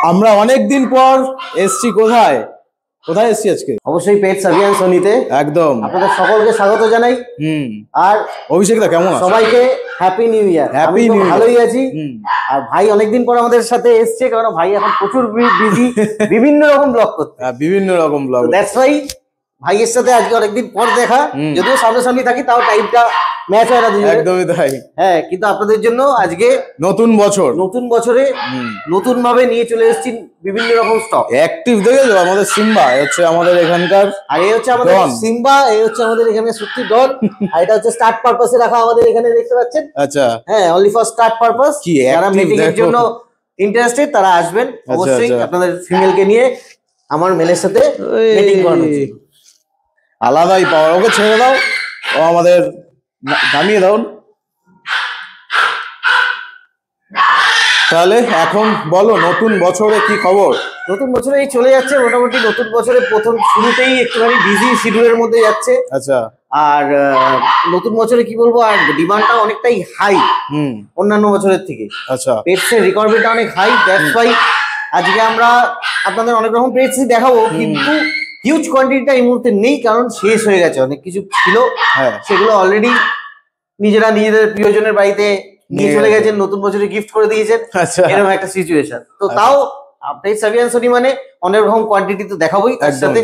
আমরা অনেকদিন পর এসছি কোথায় কোথায় এসছি আজকে? অবশ্যই পেটস অ্যাভিয়ান সোনিতে একদম আপনাদের সকলকে স্বাগত জানাই। আর অভিষেক দা কেমন আছেন? সবাইকে happy new year. Happy new year. ভালোই আছি। আর ভাই অনেকদিন পর আমাদের সাথে এসছে, কারণ ভাই এখন প্রচুর বিজি বিভিন্ন রকম ব্লগ করতে। বিভিন্ন রকম ব্লগ। দ্যাটস ওয়াই ভাইয়ের সাথে আজকে অনেকদিন পর দেখা, যদিও সামনাসামনি থাকি তাও টাইমটা ম্যাচ হয় না দুজনে। একদমই তাই। হ্যাঁ, কিন্তু আপনাদের জন্য আজকে নতুন বছরে নতুন ভাবে নিয়ে চলে এসেছি বিভিন্ন রকম স্টক। অ্যাক্টিভ দেখেছো আমাদের সিম্বা হচ্ছে আমাদের এখানকার, আর এই হচ্ছে আমাদের সিম্বা, এই হচ্ছে আমাদের এখানে সত্যি ডন। আর এটা হচ্ছে স্টার্ট পারপাসে রাখা আমাদের এখানে, দেখতে পাচ্ছেন। আচ্ছা, হ্যাঁ, অনলি ফর স্টার্ট পারপাস। যারা মিটিং এর জন্য ইন্টারেস্টেড তারা আসবেন অবশ্যই। আপনাদের ফিমেল কে নিয়ে আমার মেলের সাথে মিটিং করানো উচিত। আলাদাই পাওয়ার। ওকে ছেড়ে দাও, ও আমাদের নামিয়ে দাও। তাহলে এখন বলো নতুন বছরে কি খবর? নতুন বছরে এই চলে যাচ্ছে মোটামুটি। নতুন বছরে প্রথম শুরুতেই একটুখানি বিজি শিডিউলের মধ্যে যাচ্ছে। আচ্ছা। আর নতুন বছরে কি বলবো, আর ডিমান্ডটা অনেকটাই হাই অন্যান্য বছরের থেকে। আচ্ছা, পেটসের রিকভারিটা অনেক হাই। দ্যাটস ওয়াই আজকে আমরা আপনাদের অনেক রকম পেটসই দেখাবো, কিন্তু হিউজ কোয়ান্টিটিটা এই মুহূর্তে নেই, কারণ শেষ হয়ে গেছে। অনেক কিছু ছিল, সেগুলো অলরেডি নিজেদের প্রিয়জনের বাড়িতে নিয়ে চলে গেছেন, নতুন বছরে গিফট করে দিয়েছেন। এরকম একটা সিচুয়েশন। তো তাও পেটস অ্যাভিয়ান সোনি মানে অনেক রকম কোয়ান্টিটি তো দেখাবোই তার সাথে,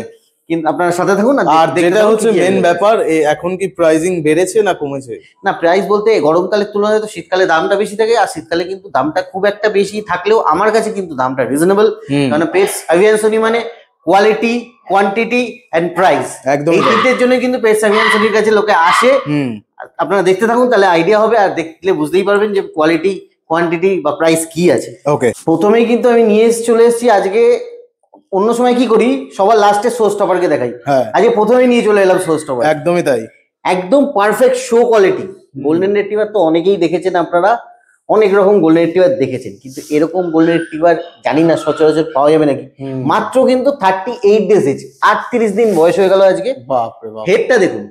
কিন্তু আপনারা সাথে থাকুন। আর যেটা হচ্ছে মেন ব্যাপার, এখন কি প্রাইসিং বেড়েছে না কমেছে? না, প্রাইস বলতে গরমকালের তুলনায় তো শীতকালে দামটা বেশি থাকে, আর শীতকালে কিন্তু দামটা খুব একটা বেশি থাকলেও আমার কাছে কিন্তু দামটা রিজনেবল। কারণ পেটস অ্যাভিয়ান সোনি মানে কোয়ালিটি, কোয়ান্টিটি এন্ড প্রাইস, এই তিনটের জন্য কিন্তু পেটস অ্যাভিয়ান সোনির কাছে লোকে আসে। আপনারা দেখতে থাকুন, তাহলে আইডিয়া হবে, আর দেখলে বুঝতেই পারবেন যে কোয়ালিটি, কোয়ান্টিটি বা প্রাইস কি আছে। ওকে, প্রথমেই কিন্তু আমি নিয়ে চলে এসেছি আজকে। অন্য সময় কি করি, সবার লাস্টে শো স্টপারকে দেখাই, আজকে প্রথমেই নিয়ে চলে এলাম শো স্টপার। একদমই তাই, একদম perfect show quality. Golden retriever তো অনেকেই দেখেছেন, আপনারা অনেক রকম গোল্ডেন রিট্রিভার দেখেছেন, কিন্তু এরকম গোল্ডেন রিট্রিভার জানি না সচরাচর পাওয়া যাবে নাকি। মাত্র কিন্তু 38 ডেজ এজ, 38 দিন বয়স হয়ে গেল আজকে। বাপরে বাপ, হেডটা দেখুন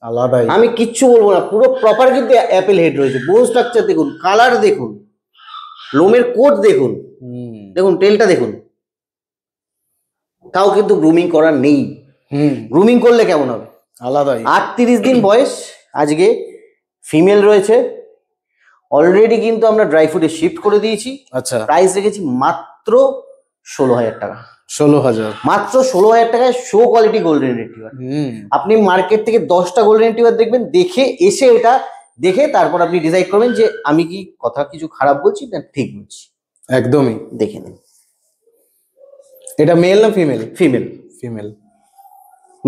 আলাদাই। আমি কিচ্ছু বলবো না, পুরো প্রপার কিন্তু অ্যাপেল হেড রয়েছে। বোন স্ট্রাকচার দেখুন, কালার দেখুন, লোমের কোট দেখুন, দেখুন টেলটা দেখুন। তাও কিন্তু গ্রুমিং করা নেই। গ্রুমিং করলে কেমন হবে? আলাদাই। 38 দিন বয়স আজকে, ফিমেল রয়েছে অলরেডি, কিন্তু আমরা ড্রাই ফুডে শিফট করে দিয়েছি। আচ্ছা, প্রাইস রেখেছি মাত্র 16,000 টাকা। 16,000, মাত্র 16,000 টাকায় শো কোয়ালিটি গোল্ডেন রিট্রিভার। আপনি মার্কেট থেকে 10টা গোল্ডেন রিট্রিভার দেখবেন, দেখে এসে এটা দেখে তারপর আপনি ডিসাইড করবেন যে আমি কি কথা কিছু খারাপ বলছি না ঠিক বলছি। একদমই দেখে নিন। এটা মেল না ফিমেল? ফিমেল। ফিমেল।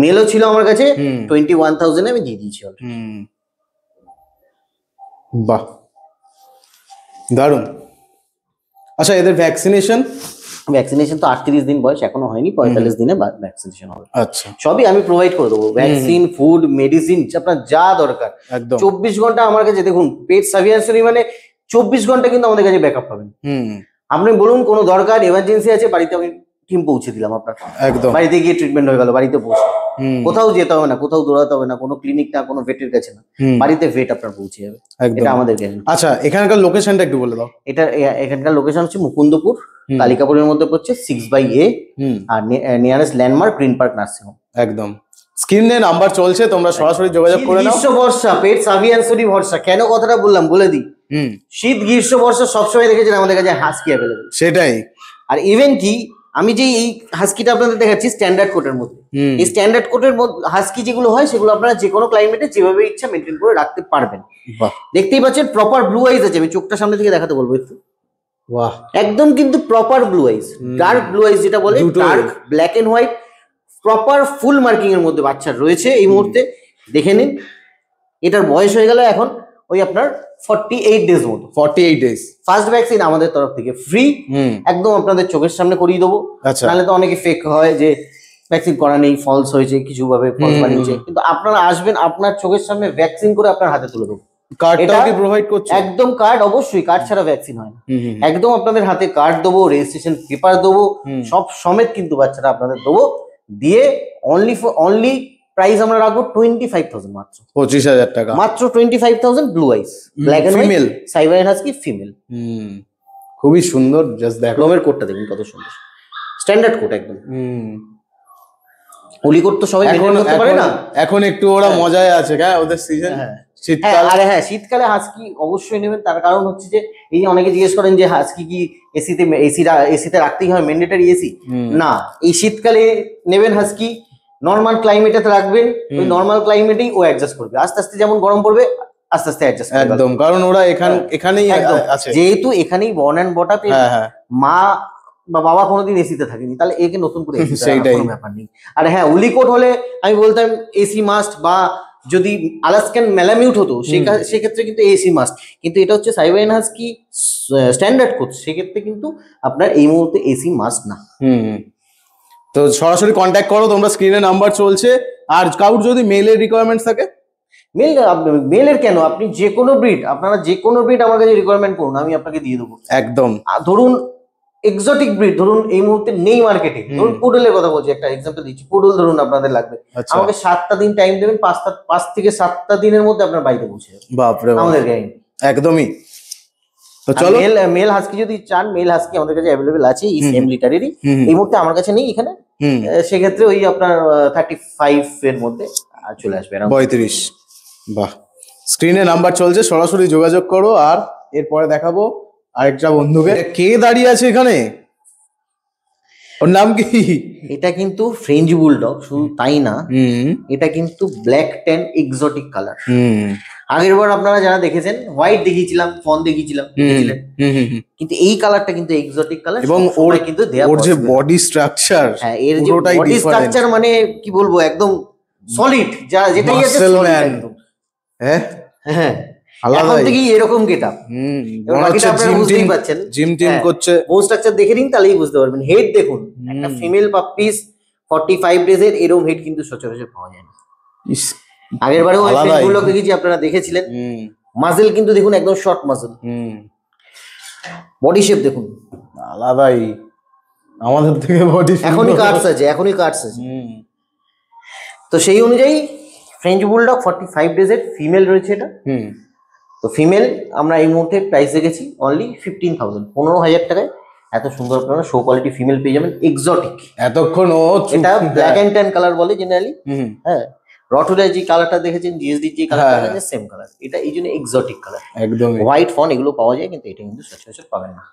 মেলও ছিল আমার কাছে, 21,000 আমি দিয়ে দিয়েছি। বাহ, দারুণ। আচ্ছা, এদের ভ্যাকসিনেশন তো 38 দিন বয়স, এখনো হয়নি। 45 দিনে ভ্যাকসিনেশন হবে। আচ্ছা, সবই আমি প্রোভাইড করে দেবো, ভ্যাকসিন, ফুড, মেডিসিন, আপনার যা দরকার। একদম 24 ঘন্টা আমার কাছে। দেখুন পেটস অ্যাভিয়ান সোনি মানে 24 ঘন্টা কিন্তু আমাদের কাছে ব্যাকআপ পাবেন। আপনি বলুন কোনো দরকার, এমার্জেন্সি আছে, বাড়িতে আমি টিম পৌঁছে দিলাম আপনার। একদম বাড়িতে গিয়ে ট্রিটমেন্ট হয়ে গেল, বাড়িতে পৌঁছে। কোথাও যেতে হবে না, কোথাও দৌড়াতে হবে না, কোনো ক্লিনিক না, কোনো ভেটের কাছে না, বাড়িতে ভেট আপনার পৌঁছে যাবে। এটা আমাদের গ্যারান্টি। আচ্ছা, এখানকার লোকেশনটা একটু বলে দাও। এখানকার লোকেশন হচ্ছে মুকুন্দপুর, কালিকাপুরের মধ্যে পড়ছে, 6/A। আর nearest landmark green park nursing home. একদম স্ক্রিনে নাম্বার চলছে, তোমরা সরাসরি যোগাযোগ করে নাও। গ্রীষ্ম বর্ষা পেটস অ্যাভিয়ান সোনি ভরসা। কেন কথাটা বললাম বলে দিই। শীত, গ্রীষ্ম, বর্ষা সবসময় দেখেছেন আমাদের কাছে হাস্কি অ্যাভেলেবল। সেটাই। আর ইভেন কি আমি যে এই হাস্কিটা আপনাদের দেখাচ্ছি স্ট্যান্ডার্ড কোটের মধ্যে, এই স্ট্যান্ডার্ড কোটের মধ্যে হাস্কি যেগুলো হয় সেগুলো আপনারা যে কোনো ক্লাইমেটে যেভাবে ইচ্ছা মেনটেন করে রাখতে পারবেন। দেখতেই পাচ্ছেন প্রপার ব্লু আইজ আছে। আমি চোখটা সামনে থেকে দেখাতে বলবো একটু। বাহ, একদম কিন্তু proper blue eyes, dark blue eyes যেটা বলে, dark black and white, proper full marking এর মধ্যে বাচ্চা রয়েছে এই মুহূর্তে। দেখে নিন, এটার বয়স হয়ে গেল এখন ওই আপনার 48 ডেজ মতো। 48 ডেজ। ফার্স্ট ভ্যাকসিন আমাদের তরফ থেকে ফ্রি, একদম আপনাদের চোখের সামনে করিয়ে দেবো। নাহলে তো অনেকে ফেক হয় যে ভ্যাকসিন করা নেই, ফলস হয়েছে, কিছু ভাবে ফলস বানিয়েছে, কিন্তু আপনারা আসবেন, আপনার চোখের সামনে ভ্যাকসিন করে আপনার হাতে তুলে দেবো। কার্ডটা কি প্রোভাইড করছে? একদম কার্ড, অবশ্যই কার্ড ছাড়া ভ্যাকসিন হয় না। একদম আপনাদের হাতে কার্ড দেবো, রেজিস্ট্রেশন পেপার দেবো, সব সমেত কিন্তু বাচ্চারা আপনাদের দেবো। দিয়ে অনলি প্রাইস আমরা রাখবো 25,000 মাত্র। 25,000 টাকা মাত্র। 25,000 blue eyes, black and female, Siberian husky female. খুবই সুন্দর, জাস্ট দেখো। লোমের কোটটা দেখুন কত সুন্দর, স্ট্যান্ডার্ড কোট একদম। হুম, উলি কোট তো সবাই মেনটেন করতে পারে না। এখন একটু ওরা মজায় আছে, হ্যাঁ ওদের সিজন শীতকাল। আরে হ্যাঁ, শীতকালে হাস্কি অবশ্যই নেবেন, তার কারণ হচ্ছে যে এই যে অনেকে জিজ্ঞেস করেন যে হাস্কি কি এসিতে রাখতেই হয়, ম্যান্ডেটরি এসি? না, এই শীতকালে নেবেন হাস্কি, নর্মাল ক্লাইমেটে রাখবেন, ওই নর্মাল ক্লাইমেটেই ও অ্যাডজাস্ট করবে, আস্তে আস্তে যেমন গরম পড়বে আস্তে আস্তে অ্যাডজাস্ট করবে একদম, কারণ ওরা এখানেই আছে, যেহেতু এখানেই বর্ন অ্যান্ড বট আপ। মা বা বাবা কোনোদিন এসিতে থাকেনি, তাহলে একে নতুন করে সেইটাই কোনো ব্যাপার নেই। আর হ্যাঁ, উলি কোট হলে আমি বলতাম এসি মাস্ট, বা যদি আলাস্কান ম্যালামিউট হতো সেক্ষেত্রে কিন্তু এসি মাস্ট, কিন্তু এটা হচ্ছে সাইবেরিয়ান হাস্কি স্ট্যান্ডার্ড কোট, সেক্ষেত্রে কিন্তু আপনার এই মুহূর্তে এসি মাস্ট না। তো সরাসরি কন্ট্যাক্ট করো তোমরা, স্ক্রিনে নাম্বার চলছে। আর কাউর যদি মেলের রিকোয়ারমেন্টস থাকে, মেলের কেন, আপনি যে কোনো ব্রিড, আপনারা যে কোনো ব্রিড আমার কাছে রিকোয়ারমেন্ট করুন, আমি আপনাকে দিয়ে দেবো একদম। ধরুন এক্সোটিক ব্রিড, ধরুন এই মুহূর্তে নেই মার্কেটে, ধরুন পুডলের কথা বলছি, একটা এক্সাম্পল দিচ্ছি, পুডল ধরুন আপনাদের লাগবে, আমাকে 7টা দিন টাইম দেবেন, 5 থেকে 7টা দিনের মধ্যে আপনার বাড়িতে পৌঁছে যাবে, বাপরে আমাদের গ্যারান্টি একদমই। তো চলো, মেল হাস্কি যদি চান, মেল হাস্কি আমাদের কাছে অ্যাভেলেবেল আছে, এই সেম লিটারেরই, এই মুহূর্তে আমার কাছে নেই এখানে, সেক্ষেত্রে ওই আপনার 35 এর মধ্যে চলে আসবে, 35। বাহ, স্ক্রিনে নাম্বার চলছে, সরাসরি যোগাযোগ করো। আর এরপরে দেখাবো আরেকটা বন্ধুকে, কে দাঁড়িয়ে আছে এখানে, ওর নাম কি? এটা কিন্তু ফ্রেঞ্চ বুলডগ, শুধু তাই না, এটা কিন্তু ব্ল্যাক ট্যান এক্সোটিক কালার। আগের বার আপনারা যারা দেখেছেন হোয়াইট দেখিয়েছিলাম, ফন দেখিয়েছিলাম, কিন্তু এই কালারটা কিন্তু এক্সোটিক কালার, এবং ওর কিন্তু ওর যে বডি স্ট্রাকচার, হ্যাঁ এর যে বডি স্ট্রাকচার মানে কি বলবো, একদম সলিড, যেটাই আছে সলিড একদম। হ্যাঁ হ্যাঁ, এখন থেকেই এরকম গেটআপ, বুঝতেই পারছেন জিম টিম করছে, বোন স্ট্রাকচার দেখে নিন তাহলেই বুঝতে পারবেন। হেড দেখুন, একটা ফিমেল পাপ্পিস 45 ডেজের এরকম হেড কিন্তু সচরাচর পাওয়া যায় না। আগের বারেও ফেসগুলো দেখেছি, আপনারা দেখেছিলেন, মাসেল কিন্তু দেখুন একদম শর্ট মাসেল, বডি শেপ দেখুন আলাদাই, আমাদের থেকে বডি এখনই কাটস আছে, তো সেই অনুযায়ী ফ্রেঞ্চ বুলডগ 45 ডেজের ফিমেল রয়েছে এটা। তো ফিমেল আমরা এই মুহূর্তে প্রাইস রেখেছি অনলি 15,000, 15,000 টাকায় এত সুন্দর আপনারা শো কোয়ালিটি ফিমেল পেয়ে যাবেন, এক্সোটিক। এতক্ষণ এটা ব্ল্যাক এন্ড ট্যান কালার বলে জেনারেলি, হ্যাঁ রটুলের যে কালারটা দেখেছেন, জিএসডি যে কালারটা আছে সেম কালার, এটা এই জন্য এক্সোটিক কালার, একদম হোয়াইট ফন এগুলো পাওয়া যায়, কিন্তু এটা কিন্তু সচরাচর পাবেন না।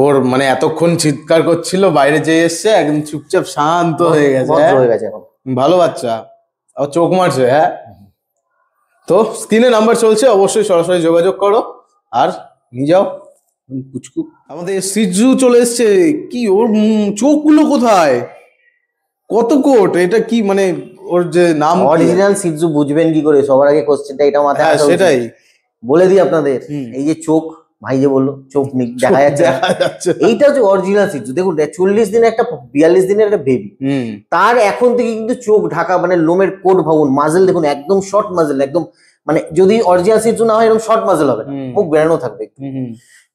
ওর মানে এতক্ষণ চিৎকার করছিল, বাইরে যেয়ে এসছে একদম চুপচাপ শান্ত হয়ে গেছে, এখন ভালো বাচ্চা, চোখ মারছে। হ্যাঁ, তো স্ক্রিনে নাম্বার চলছে, অবশ্যই সরাসরি যোগাযোগ করো আর নিয়ে যাও। পুচকু আমাদের সিজু চলে এসছে, কি ওর চোখগুলো কোথায়, কত কোট, এটা কি মানে ওর যে নাম অরিজিনাল সিজু বুঝবেন কি করে, সবার আগে কোশ্চেনটা এটা মাথায় আসে, সেটাই বলে দিই আপনাদের। এই যে চোখ, ভাই যে বললো চোখ দেখা যাচ্ছে, এইটা হচ্ছে অরিজিনাল সিজু। দেখুন 40 দিনের একটা 42 দিনের একটা বেবি, তার এখন থেকে কিন্তু চোখ ঢাকা, মানে লোমের কোট ভবন, মাজেল দেখুন একদম শর্ট মাজেল, একদম মানে যদি অরিজিনাল সিজু না হয় এরকম শর্ট মাজেল হবে, মুখ বেরানো থাকবে।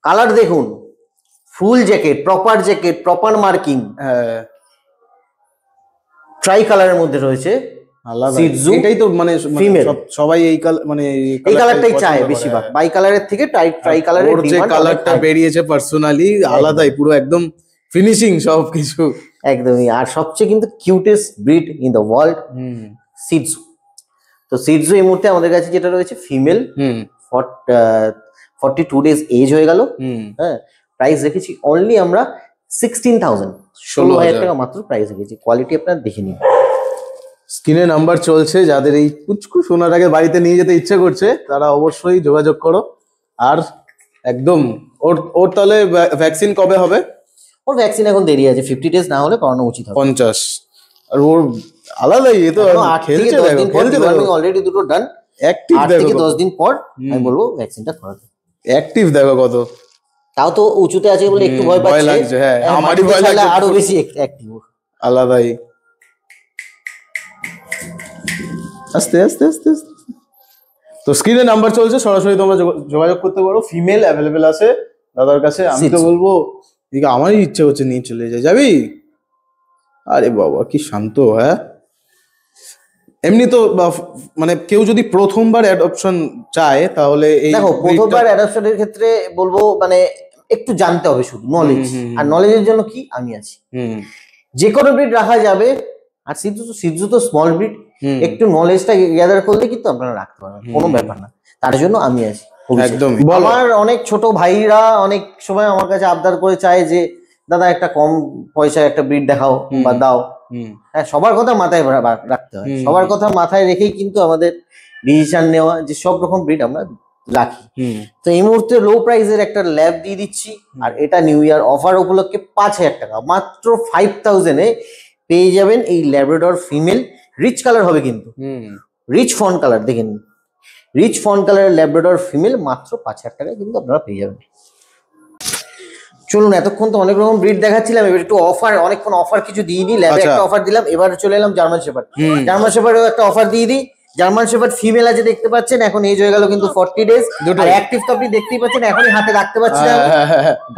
কালার দেখুন, ফুল জ্যাকেট, প্রপার মার্কিং, ট্রাই কালারের মধ্যে রয়েছে সিজু। এটাই তো মানে ফিমেল সবাই এই কালার, মানে এই কালারটাই চায় বেশিরভাগ, বাই কালারের থেকে ট্রাই কালারের যে কালারটা বেরিয়েছে পার্সোনালি আলাদাই, পুরো একদম ফিনিশিং সবকিছু একদমই। আর সবচেয়ে কিন্তু cutest breed in the world সিজু। তো সিজু এই মুহূর্তে আমাদের কাছে যেটা রয়েছে ফিমেল, 42 ডেজ এজ হয়ে গেল, হ্যাঁ প্রাইস রেখেছি অনলি আমরা 16,000, 16,000 টাকা মাত্র প্রাইস রেখেছি। কোয়ালিটি আপনারা দেখে নিন, স্ক্রিনে নাম্বার চলছে, যাদের এই পুচকু সোনাটাকে বাড়িতে নিয়ে যেতে ইচ্ছে করছে তারা অবশ্যই যোগাযোগ করো। আর একদম ওর তাহলে ভ্যাকসিন কবে হবে? ওর ভ্যাকসিন এখন দেরি আছে, 50 ডেজ না হলে করানো উচিত হবে। 50, আর ওর আলাদাই, এ তো খেলছে, অলরেডি দুটো ডান, অ্যাক্টিভ 8 থেকে 10 দিন পর আমি বলবো ভ্যাকসিনটা করাতে। অ্যাক্টিভ দেখো কত, তাও তো উঁচুতে আছে বলে একটু ভয় লাগছে। হ্যাঁ, আমারই ভয় লাগছে, আরো বেশি অ্যাক্টিভ আলাদাই। আস্তে আস্তে আস্তে আস্তে। তো স্ক্রিনে নাম্বার চলছে, সরাসরি তোমরা যোগাযোগ করতে পারো, ফিমেল অ্যাভেলেবেল আছে দাদার কাছে। আমি তো বলবো এদিকে আমারই ইচ্ছে হচ্ছে নিয়ে চলে যাবি। আরে বাবা কি শান্ত। হ্যাঁ, এমনি তো মানে কেউ যদি প্রথমবার অ্যাডপশন চায় তাহলে এই দেখো, প্রথমবার অ্যাডপশনের ক্ষেত্রে বলবো মানে একটু জানতে হবে শুধু নলেজ, আর নলেজের জন্য কি আমি আছি। যে কোনো ব্রিড রাখা যাবে, আর সিদ্ধু তো স্মল ব্রিড, একটু নলেজটা গ্যাদার করলে কিন্তু আপনারা রাখতে পারবেন, কোনো ব্যাপার না, তার জন্য আমি আছি। একদম। আমার অনেক ছোট ভাইরা অনেক সময় আমার কাছে আবদার করে চায় যে দাদা একটা কম পয়সায় একটা ব্রিড দেখাও বা দাও। হ্যাঁ, সবার কথা মাথায় রাখতে হয়, সবার কথা মাথায় রেখেই কিন্তু আমাদের ডিসিশন নেওয়া যে সব রকম ব্রিড আমরা রাখি। তো এই মুহূর্তে লো প্রাইসের একটা ল্যাব দিয়ে দিচ্ছি, আর এটা নিউ ইয়ার অফার উপলক্ষে 5,000 টাকা, মাত্র 5,000-এ পেয়ে যাবেন এই ল্যাব্রাডর ফিমেল। রিচ কালার হবে কিন্তু, রিচ ফন কালার, দেখেন রিচ ফন কালারের ল্যাব্রাডর ফিমেল মাত্র 5,000 টাকায় কিন্তু আপনারা পেয়ে যাবেন। চলুন, এতক্ষণ তো অনেক রকম ব্রিড দেখাচ্ছিলাম, এবার একটু অফার, অনেকক্ষণ অফার কিছু দিয়ে দিই, ল্যাবে একটা অফার দিলাম, এবার চলে এলাম জার্মান শেপার্ড। জার্মান শেপার্ডেও একটা অফার দিয়ে দিই। জার্মান শেপার্ড ফিমেল আছে, দেখতে পাচ্ছেন, এখন এজ হয়ে গেল কিন্তু 40 ডেজ, আর অ্যাক্টিভ তো আপনি দেখতেই পাচ্ছেন, এখনই হাতে রাখতে পারছি না।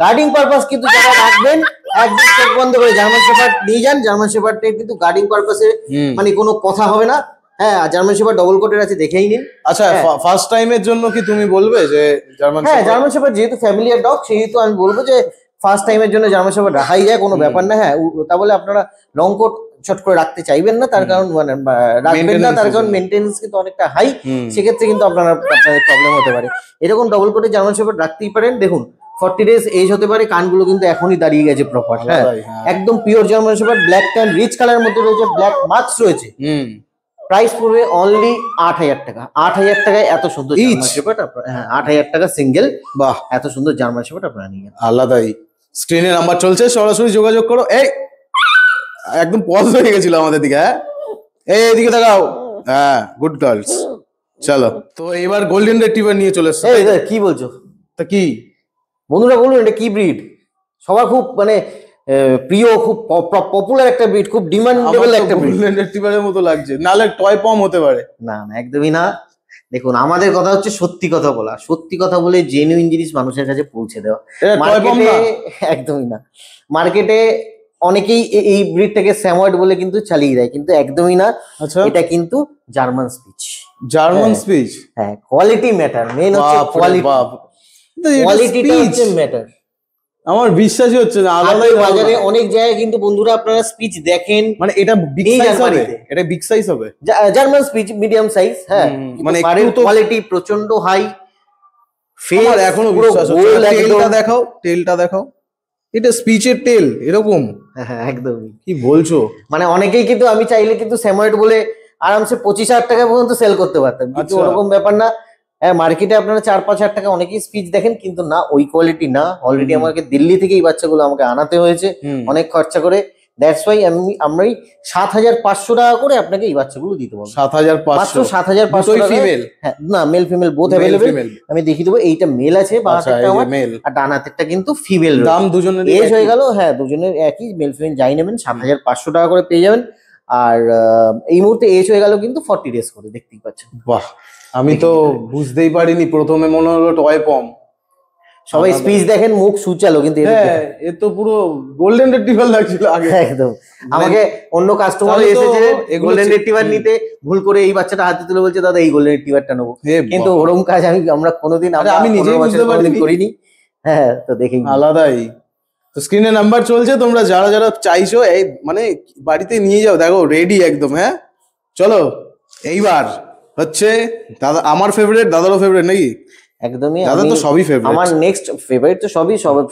গার্ডিং পারপাস কিন্তু যারা রাখবেন একদম চোখ বন্ধ করে জার্মান শেপার্ড নিয়ে যান। জার্মান শেপার্ডে কিন্তু গার্ডিং পারপাসে মানে কোনো কথা হবে না। হ্যাঁ, জার্মান শেপার্ড ডবল কোটের আছে, দেখেই নিন। আচ্ছা, ফার্স্ট টাইমের জন্য কি তুমি বলবে যে জার্মান শেপার্ড? হ্যাঁ, জার্মান শেপার্ড যেহেতু ফ্যামিলিয়ার ডগ, সেহেতু আমি বলবো যে ফার্স্ট টাইমের জন্য জার্মান শেপার্ড রাখাই যায়, কোনো ব্যাপার না। হ্যাঁ, তা বলে আপনারা লং কোট শর্ট করে রাখতে চাইবেন না, তার কারণ মানে রাখবেন না, তার কারণ মেনটেন্স কিন্তু অনেকটা হাই, সেক্ষেত্রে কিন্তু আপনাদের প্রবলেম হতে পারে। এরকম ডবল কোটে জার্মান শেপার্ড রাখতেই পারেন। দেখুন 40 ডেজ এজ হতে পারে, কানগুলো কিন্তু এখনই দাঁড়িয়ে গেছে প্রপার। হ্যাঁ, একদম pure German shepherd, black tan, rich কালারের মধ্যে রয়েছে, ব্ল্যাক মার্কস রয়েছে। প্রাইস পড়বে অনলি 8,000 টাকা। 8,000 টাকায় এত সুন্দর জার্মান শেপার্ড আপনারা, হ্যাঁ 8,000 টাকা সিঙ্গেল। বাহ, এত সুন্দর জার্মান শেপার্ড আপনারা নিয়ে আলাদাই। স্ক্রিনে নাম্বার চলছে, সরাসরি যোগাযোগ করো। এই একদম পজ হয়ে গেছিল আমাদের দিকে। হ্যাঁ, এইদিকে তাকাও। হ্যাঁ, গুড গার্লস। চলো, তো এবার গোল্ডেন রিট্রিভার নিয়ে চলে এসেছে। কি বলছো? তা কি বন্ধুরা বলুন, এটা কি ব্রিড? সবার খুব মানে প্রিয়, খুব পপুলার একটা ব্রিড, খুব ডিমান্ডেবল একটা ব্রিড। গোল্ডেন রিট্রিভারের মতো লাগছে, নালে টয় পম হতে পারে। না না, একদমই না। দেখুন, আমাদের কথা হচ্ছে সত্যি কথা বলা, সত্যি কথা বলে জেনুইন জিনিস মানুষের কাছে পৌঁছে দেওয়া। একদমই না। মার্কেটে অনেকেই এই ব্রিডটাকে স্যাময়েড বলে কিন্তু চালিয়ে দেয়, কিন্তু একদমই না। এটা কিন্তু জার্মান স্পিচ। জার্মান স্পিচ, হ্যাঁ, কোয়ালিটি ম্যাটার, মেন হচ্ছে কোয়ালিটি। কোয়ালিটিটা হচ্ছে ম্যাটার। আমার বিশ্বাসই হচ্ছে না। আলাদা বাজারে অনেক জায়গায় কিন্তু বন্ধুরা আপনারা স্পিচ দেখেন, মানে এটা বিগ সাইজ হবে, এটা বিগ সাইজ হবে। জার্মান স্পিচ মিডিয়াম সাইজ, হ্যাঁ, মানে কোয়ালিটি প্রচন্ড হাই। ফেস এখনো বিশ্বাস হচ্ছে না। টেলটা দেখাও, টেলটা দেখাও। এটা স্পিচের টেল এরকম। হ্যাঁ, একদমই। কি বলছো? মানে অনেকেই কিন্তু, আমি চাইলে কিন্তু স্যাময়েড বলে আরামসে 25,000 টাকা পর্যন্ত সেল করতে পারতাম, কিন্তু ওরকম ব্যাপার না। হ্যাঁ, মার্কেটে আপনারা 4-5 হাজার টাকা অনেকেই স্পিচ দেখেন, কিন্তু না, ওই কোয়ালিটি না। অলরেডি আমাকে দিল্লি থেকে এই বাচ্চাগুলো আমাকে আনাতে হয়েছে অনেক খরচা করে। দ্যাটস ওয়াই আমরাই 7,500 টাকা করে আপনাকে এই বাচ্চাগুলো দিতে পারবো। 7,500, 7,500 ফিমেল? হ্যাঁ, না, মেল ফিমেল বোথ অ্যাভেলেবল। আমি দেখিয়ে দেবো। এইটা মেল আছে, বাঁ হাতেরটা আমার, আর ডান হাতেরটা কিন্তু ফিমেল। দাম দুজনের এজ হয়ে গেল, হ্যাঁ দুজনের একই, মেল ফিমেল যাই নেবেন 7,500 টাকা করে পেয়ে যাবেন। আর এই মুহূর্তে এজ হয়ে গেল কিন্তু 40 ডেজ করে, দেখতেই পাচ্ছেন। বাহ, আমি তো বুঝতেই পারিনি, প্রথমে মনে হলো টয় পম। সবাই স্পিচ দেখেন মুখ সুচালো, কিন্তু এ তো পুরো গোল্ডেন রিট্রিভার লাগছিল আগে। একদম। আমাকে অন্য কাস্টমার এসেছে গোল্ডেন রিট্রিভার নিতে, ভুল করে এই বাচ্চাটা হাতে তুলে বলছে দাদা এই গোল্ডেন রিট্রিভারটা নেবো, কিন্তু ওরকম কাজ আমরা কোনোদিন, আমি নিজেই বুঝতে করিনি। হ্যাঁ, তো দেখেই আলাদাই। তো স্ক্রিনে নাম্বার চলছে, তোমরা যারা যারা চাইছো এই মানে বাড়িতে নিয়ে যাও, দেখো রেডি একদম। হ্যাঁ, চলো এইবার হচ্ছে দাদা, আমার ফেভারিট, দাদারও ফেভারিট নাকি? একদমই, দাদা তো সবই ফেভারিট। আমার নেক্সট ফেভারিট তো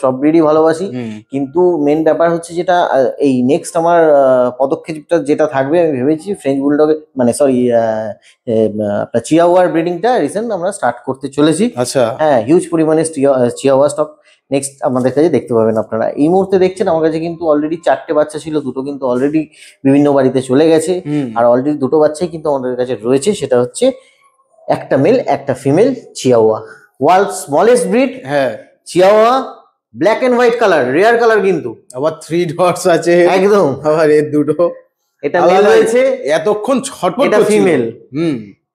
সব ব্রিডই ভালোবাসি, কিন্তু মেন ব্যাপার হচ্ছে যেটা এই নেক্সট আমার পদক্ষেপটা যেটা থাকবে, আমি ভেবেছি ফ্রেঞ্চ বুলডগে, মানে সরি আপনার চিয়াওয়ার ব্রিডিংটা রিসেন্ট আমরা স্টার্ট করতে চলেছি। আচ্ছা, হ্যাঁ, হিউজ পরিমাণে চিয়াওয়া স্টক নেক্সট আমাদের কাছে দেখতে পাবেন আপনারা। এই মুহূর্তে দেখছেন আমার কাছে কিন্তু অলরেডি 4টে বাচ্চা ছিল, 2টো কিন্তু অলরেডি বিভিন্ন বাড়িতে চলে গেছে, আর অলরেডি 2টো বাচ্চাই কিন্তু আমাদের কাছে রয়েছে। সেটা হচ্ছে একটা মেল একটা female chihuahua, world smallest breed. হ্যাঁ, chihuahua, black and white colour, rare colour, কিন্তু আবার 3 ডটস আছে একদম। আবার এর দুটো, এটা মেল রয়েছে, এতক্ষণ ছটপট এটা ফিমেল।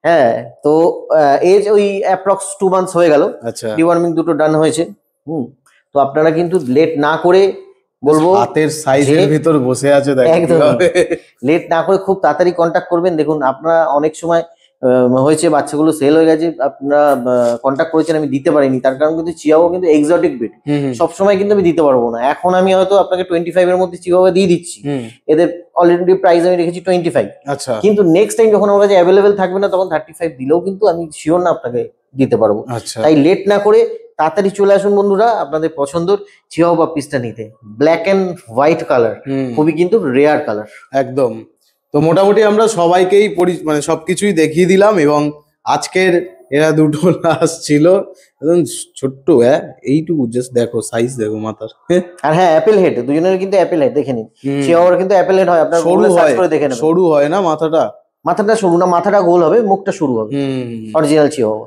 হ্যাঁ, তো এজ ওই অ্যাপ্রক্স 2 মান্থস হয়ে গেল। আচ্ছা, ডিওয়ার্মিং দুটো ডান হয়েছে। তো আপনারা কিন্তু লেট না করে, বলবো হাতের সাইজের ভিতর বসে আছে, একদম লেট না করে খুব তাড়াতাড়ি কন্ট্যাক্ট করবেন। দেখুন, আপনারা অনেক সময় হয়েছে, বাচ্চাগুলো সেল হয়ে গেছে, আপনারা কন্ট্যাক্ট করেছেন, আমি দিতে পারিনি। তার কারণ কিন্তু চিয়াওয়া কিন্তু এক্সোটিক ব্রিড, সবসময় কিন্তু আমি দিতে পারবো না। এখন আমি হয়তো আপনাকে 25 এর মধ্যে চিয়াওয়া দিয়ে দিচ্ছি, এদের অলরেডি প্রাইস আমি রেখেছি 25। আচ্ছা, কিন্তু নেক্সট টাইম যখন আমার কাছে অ্যাভেলেবেল থাকবে না, তখন 35 দিলেও কিন্তু আমি শিওর না আপনাকে দিতে পারবো। আচ্ছা, তাই লেট না করে তাড়াতাড়ি চলে আসুন বন্ধুরা আপনাদের পছন্দের চিয়াওয়া পিসটা নিতে। ব্ল্যাক অ্যান্ড হোয়াইট কালার, খুবই কিন্তু রেয়ার কালার। একদম। তো মোটামুটি আমরা সবাইকেই মানে সবকিছুই দেখিয়ে দিলাম, এবং আজকের এরা দুটো লাস্ট ছিল, একদম ছোট্ট, হ্যাঁ এইটুকু, জাস্ট দেখো সাইজ, দেখো মাথার। আর হ্যাঁ, অ্যাপেল হেড, দুজনের কিন্তু অ্যাপেল হেড, দেখে নিন। চিয়াওয়ার কিন্তু অ্যাপেল হেড হয়, আপনারা সরু গুগলে সার্চ হয়, করে দেখে নেবেন। সরু হয় না মাথাটা? মাথাটা সরু না, মাথাটা গোল হবে, মুখটা সরু হবে, অরিজিনাল চিয়াওয়া।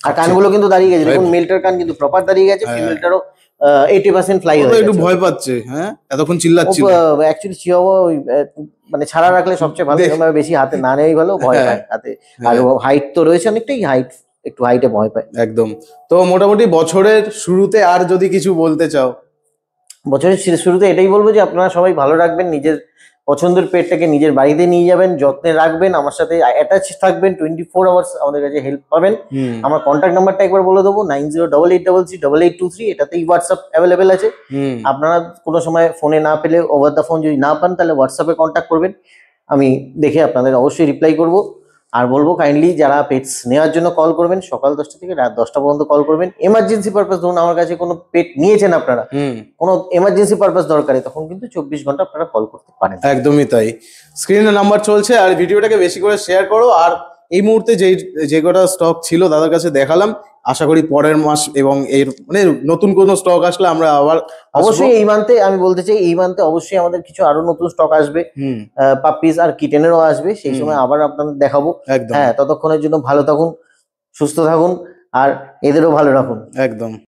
আর কানগুলো কিন্তু দাঁড়িয়ে গেছে, দেখুন মেলটার কান কিন্তু প্রপার দাঁড়িয়ে গেছে, ফিমেলটারও 80% ফ্লাই হয়ে গেছে। একটু ভয় পাচ্ছে, হ্যাঁ এতক্ষণ চিল্লাচ্ছিল। অ্যাকচুয়ালি চিয়াওয়া মানে ছাড়া রাখলে সবচেয়ে ভালো, এরকম ভাবে বেশি হাতে না নেওয়াই ভালো, ভয় পায় হাতে। আর হাইট তো রয়েছে অনেকটাই, একটু হাইটে ভয় পায়। একদম। তো মোটামুটি বছরের শুরুতে আর যদি কিছু বলতে চাও? বছরের শুরুতে এটাই বলবো যে আপনারা সবাই ভালো রাখবেন, নিজের পছন্দের পেটটাকে নিজের বাড়িতে নিয়ে যাবেন, যত্নে রাখবেন, আমার সাথে অ্যাটাচ থাকবেন, 24 আওয়ার্স আমাদের কাছে হেল্প পাবেন। আমার কন্ট্যাক্ট নাম্বারটা একবার বলে দেবো, 9088338823। এটাতেই হোয়াটসঅ্যাপ অ্যাভেলেবেল আছে। আপনারা কোনো সময় ফোনে না পেলে, ওভার দ্য ফোন যদি না পান, তাহলে হোয়াটসঅ্যাপে কন্ট্যাক্ট করবেন, আমি দেখে আপনাদের অবশ্যই রিপ্লাই করব। আর বলবো কাইন্ডলি যারা পেটস নেওয়ার জন্য কল করবেন, সকাল 10টা থেকে রাত 10টা পর্যন্ত কল করবেন। এমার্জেন্সি পারপাস, ধরুন আমার কাছে কোনো পেট নিয়েছেন আপনারা, কোনো এমার্জেন্সি পারপাস দরকারে, তখন কিন্তু 24 ঘন্টা আপনারা কল করতে পারেন। একদমই তাই। স্ক্রিনে নাম্বার চলছে, আর ভিডিওটাকে বেশি করে শেয়ার করো। আর এই মুহূর্তে যে কটা স্টক ছিল দাদার কাছে দেখালাম, আশা করি পরের মাস এবং এর মানে নতুন কোনো স্টক আসলে আমরা আবার অবশ্যই এই মান্থে, আমি বলতে চাই এই মান্থে অবশ্যই আমাদের কিছু আরো নতুন স্টক আসবে, পাপ্পিস আর কিটেনেরও আসবে, সেই সময় আবার আপনাদের দেখাবো। হ্যাঁ, ততক্ষণের জন্য ভালো থাকুন, সুস্থ থাকুন, আর এদেরও ভালো রাখুন। একদম।